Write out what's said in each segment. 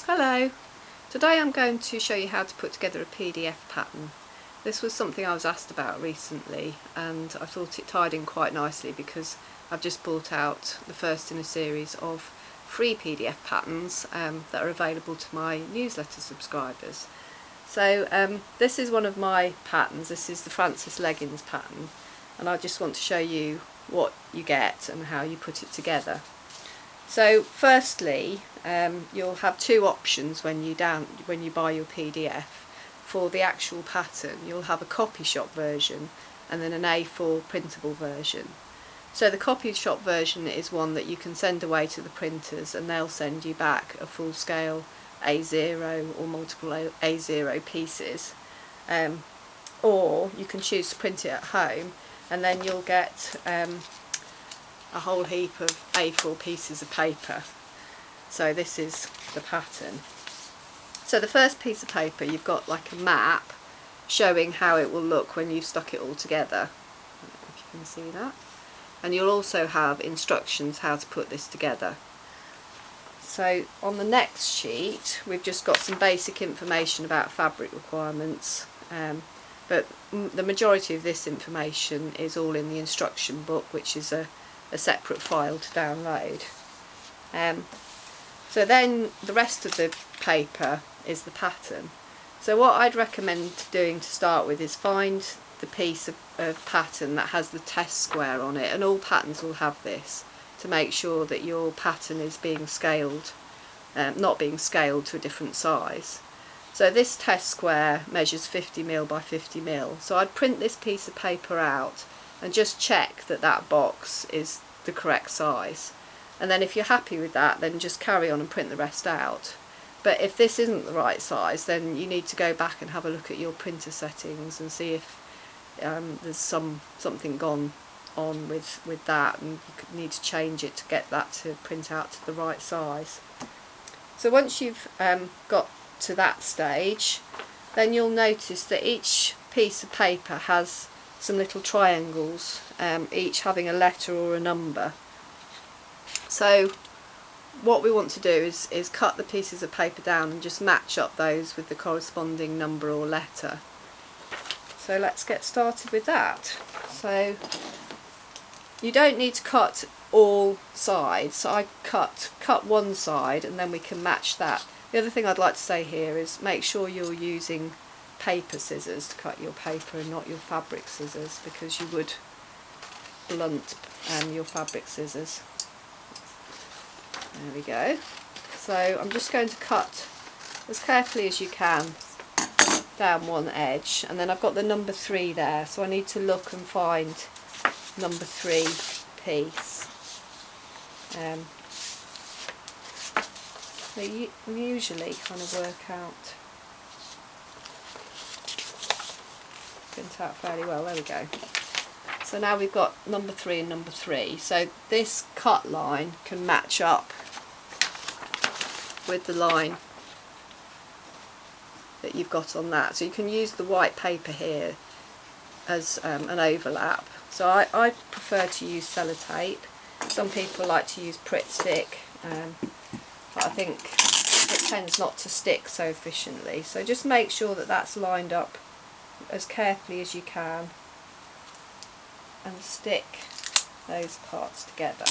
Hello! Today I'm going to show you how to put together a PDF pattern. This was something I was asked about recently and I thought it tied in quite nicely because I've just brought out the first in a series of free PDF patterns that are available to my newsletter subscribers. So this is one of my patterns. This is the Frances Leggins pattern, and I just want to show you what you get and how you put it together. So firstly, you'll have two options when you buy your PDF. For the actual pattern, you'll have a copy shop version and then an A4 printable version. So the copy shop version is one that you can send away to the printers and they'll send you back a full scale A0 or multiple A0 pieces. Or you can choose to print it at home and then you'll get a whole heap of A4 pieces of paper. So this is the pattern. So the first piece of paper, you've got like a map showing how it will look when you've stuck it all together. I don't know if you can see that. And you'll also have instructions how to put this together. So on the next sheet we've just got some basic information about fabric requirements, but the majority of this information is all in the instruction book, which is a separate file to download. So then the rest of the paper is the pattern. So what I'd recommend doing to start with is find the piece of pattern that has the test square on it, and all patterns will have this, to make sure that your pattern is being scaled, not being scaled to a different size. So this test square measures 50mm by 50mm, so I'd print this piece of paper out and just check that that box is the correct size, and then if you're happy with that, then just carry on and print the rest out. But if this isn't the right size, then you need to go back and have a look at your printer settings and see if there's something gone on with that, and you could need to change it to get that to print out to the right size. So once you've got to that stage, then you'll notice that each piece of paper has some little triangles, each having a letter or a number. So what we want to do is cut the pieces of paper down and just match up those with the corresponding number or letter. So let's get started with that. So you don't need to cut all sides, so I cut one side and then we can match that. The other thing I'd like to say here is make sure you're using paper scissors to cut your paper and not your fabric scissors, because you would blunt your fabric scissors. There we go. So I'm just going to cut as carefully as you can down one edge, and then I've got the number 3 there, so I need to look and find number 3 piece. They usually kind of work out, print out fairly well. There we go. So now we've got number 3 and number 3. So this cut line can match up with the line that you've got on that. So you can use the white paper here as an overlap. So I prefer to use sellotape. Some people like to use Pritt Stick, but I think it tends not to stick so efficiently. So just make sure that that's lined up as carefully as you can and stick those parts together.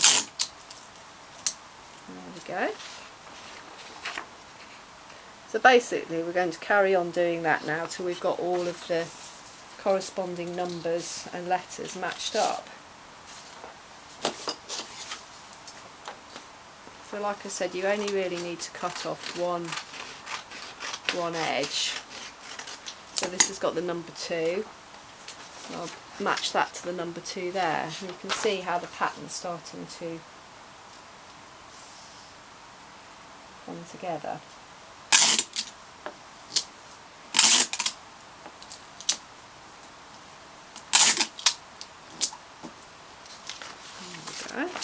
There we go. So basically we're going to carry on doing that now till we've got all of the corresponding numbers and letters matched up. So like I said, you only really need to cut off one edge. So this has got the number 2. I'll match that to the number 2 there, and you can see how the pattern's starting to come together. There we go.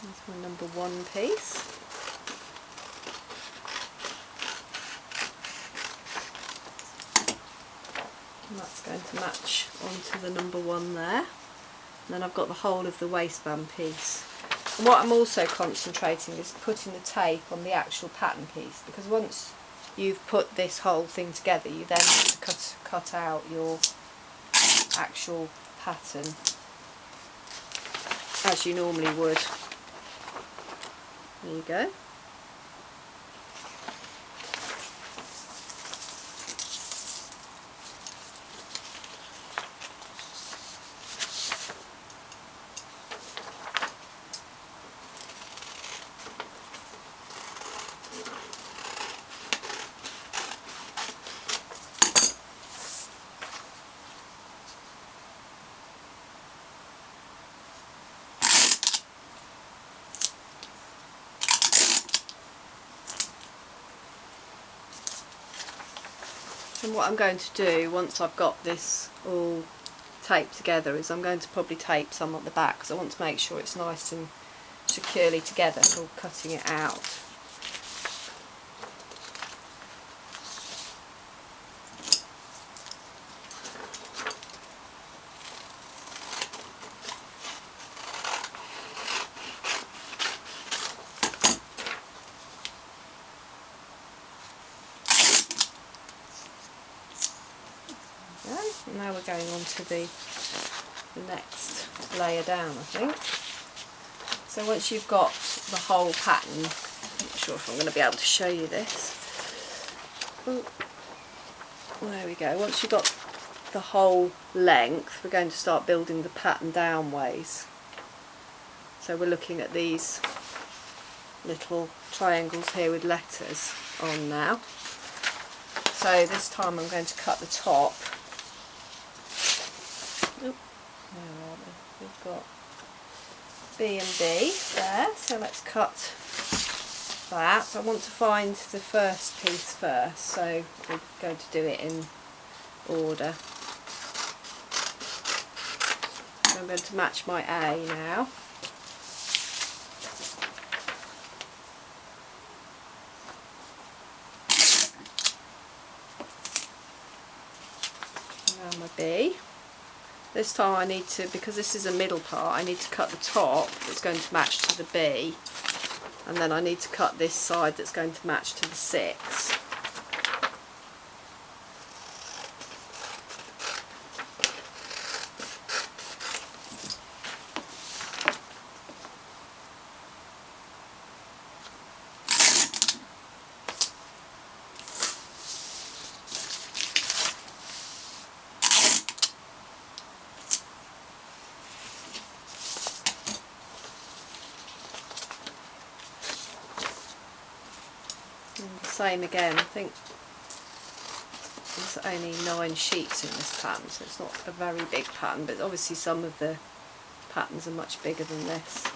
That's my number 1 piece. And that's going to to match onto the number 1 there. And then I've got the whole of the waistband piece. And what I'm also concentrating is putting the tape on the actual pattern piece, because once you've put this whole thing together, you then have to cut out your actual pattern as you normally would. There you go. And what I'm going to do once I've got this all taped together is I'm going to probably tape some at the back, because I want to make sure it's nice and securely together before cutting it out. And now we're going on to the next layer down, I think. So once you've got the whole pattern, I'm not sure if I'm going to be able to show you this. Ooh, there we go. Once you've got the whole length, we're going to start building the pattern downways. So we're looking at these little triangles here with letters on now. So this time I'm going to cut the top. Oop, where are we? We've got B and B there, so let's cut that. I want to find the first piece first, so we're going to do it in order. I'm going to match my A now. And now my B. This time I need to, because this is a middle part, I need to cut the top that's going to match to the B, and then I need to cut this side that's going to match to the 6. And the same again, I think there's only 9 sheets in this pattern, so it's not a very big pattern, but obviously some of the patterns are much bigger than this.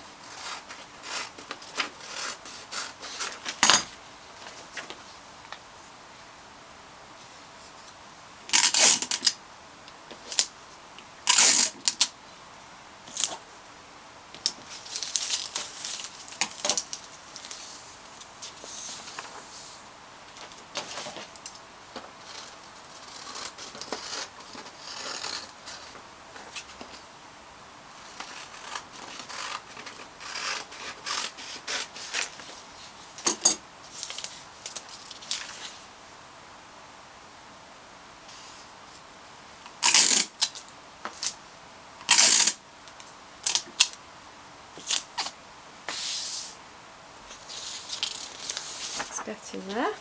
Get in there.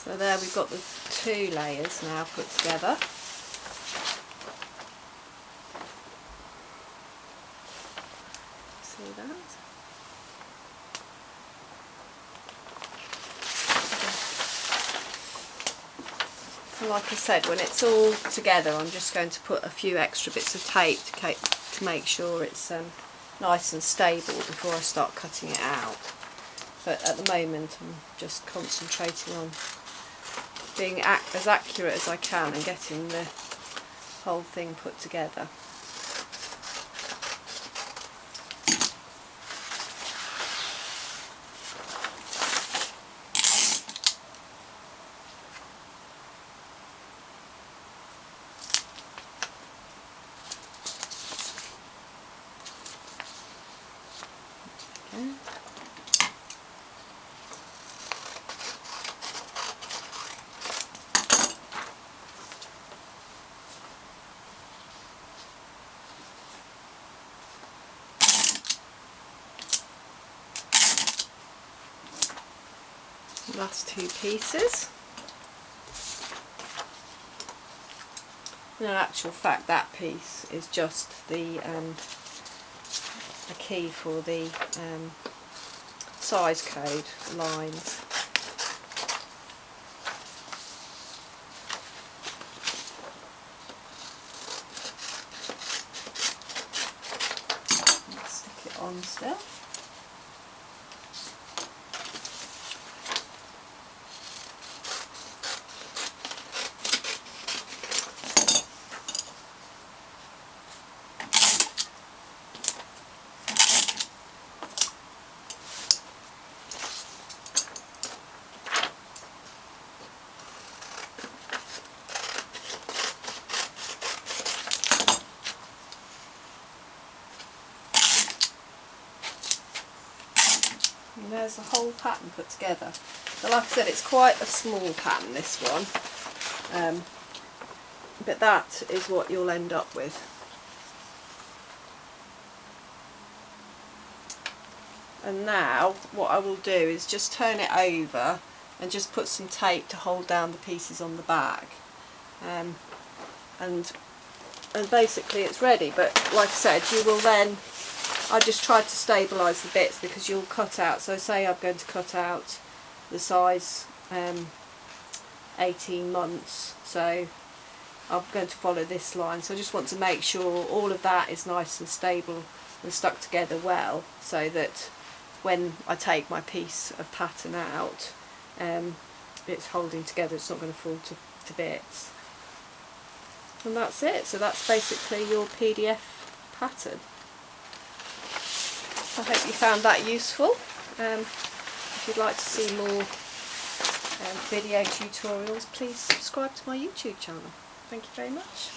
So there we've got the 2 layers now put together. See that? And like I said, when it's all together, I'm just going to put a few extra bits of tape to make sure it's nice and stable before I start cutting it out. But at the moment I'm just concentrating on being as accurate as I can and getting the whole thing put together. Okay. Last 2 pieces. In actual fact, that piece is just the key for the size code lines. Let's stick it on still. And there's the whole pattern put together. So like I said, it's quite a small pattern, this one, but that is what you'll end up with. And now what I will do is just turn it over and just put some tape to hold down the pieces on the back, and basically it's ready. But like I said, you will then, I just tried to stabilise the bits because you'll cut out, so say I'm going to cut out the size 18 months, so I'm going to follow this line, so I just want to make sure all of that is nice and stable and stuck together well, so that when I take my piece of pattern out, it's holding together, it's not going to fall to bits. And that's it. So that's basically your PDF pattern. I hope you found that useful. If you'd like to see more video tutorials, please subscribe to my YouTube channel. Thank you very much.